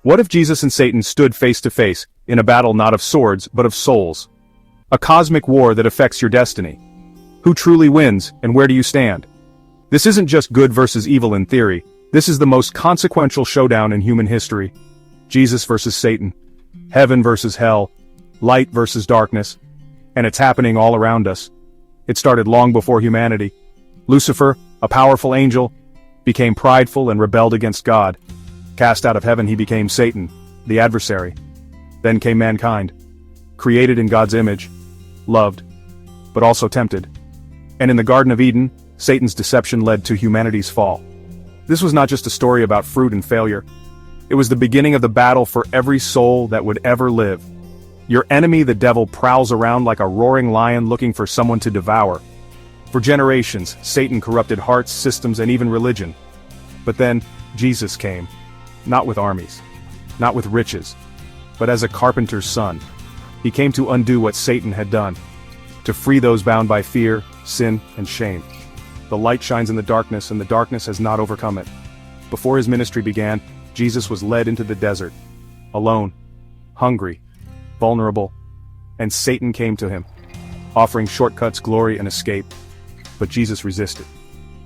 What if Jesus and Satan stood face to face, in a battle not of swords, but of souls? A cosmic war that affects your destiny. Who truly wins, and where do you stand? This isn't just good versus evil in theory, this is the most consequential showdown in human history. Jesus versus Satan. Heaven versus hell. Light versus darkness. And it's happening all around us. It started long before humanity. Lucifer, a powerful angel, became prideful and rebelled against God. Cast out of heaven he became Satan, the adversary. Then came mankind, created in God's image, loved, but also tempted. And in the Garden of Eden, Satan's deception led to humanity's fall. This was not just a story about fruit and failure. It was the beginning of the battle for every soul that would ever live. Your enemy, the devil, prowls around like a roaring lion looking for someone to devour. For generations, Satan corrupted hearts, systems, and even religion. But then, Jesus came. Not with armies, not with riches, but as a carpenter's son. He came to undo what Satan had done, to free those bound by fear, sin, and shame. The light shines in the darkness, and the darkness has not overcome it. Before his ministry began, Jesus was led into the desert, alone, hungry, vulnerable, and Satan came to him, offering shortcuts, glory, and escape. But Jesus resisted.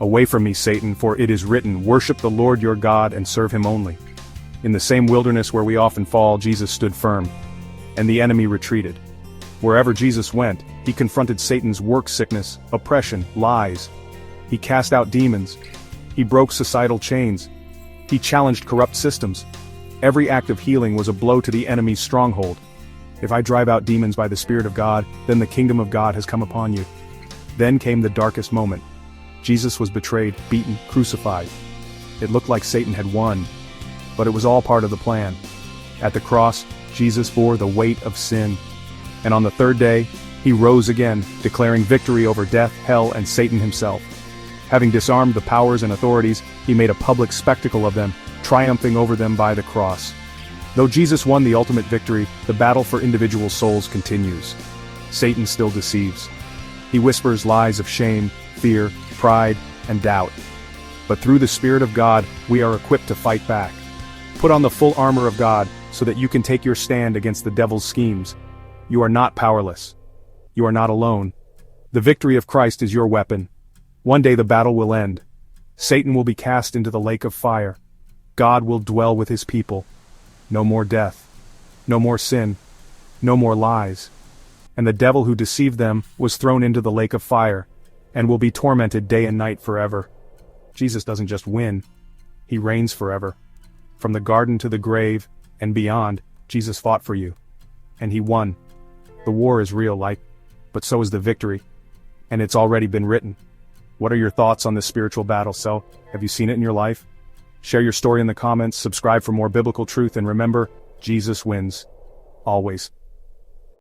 "Away from me, Satan, for it is written, worship the Lord your God and serve him only." In the same wilderness where we often fall, Jesus stood firm, and the enemy retreated. Wherever Jesus went, he confronted Satan's work sickness, oppression, lies. He cast out demons. He broke societal chains. He challenged corrupt systems. Every act of healing was a blow to the enemy's stronghold. If I drive out demons by the Spirit of God, then the kingdom of God has come upon you. Then came the darkest moment. Jesus was betrayed, beaten, crucified. It looked like Satan had won, but it was all part of the plan. At the cross, Jesus bore the weight of sin. And on the third day, he rose again, declaring victory over death, hell, and Satan himself. Having disarmed the powers and authorities, he made a public spectacle of them, triumphing over them by the cross. Though Jesus won the ultimate victory, the battle for individual souls continues. Satan still deceives. He whispers lies of shame, fear, pride, and doubt. But through the Spirit of God, we are equipped to fight back. Put on the full armor of God, so that you can take your stand against the devil's schemes. You are not powerless. You are not alone. The victory of Christ is your weapon. One day the battle will end. Satan will be cast into the lake of fire. God will dwell with his people. No more death. No more sin. No more lies. And the devil who deceived them was thrown into the lake of fire, and will be tormented day and night forever. Jesus doesn't just win. He reigns forever. From the garden to the grave, and beyond, Jesus fought for you. And he won. The war is real, but so is the victory. And it's already been written. What are your thoughts on this spiritual battle? So, have you seen it in your life? Share your story in the comments, subscribe for more biblical truth, and remember, Jesus wins. Always.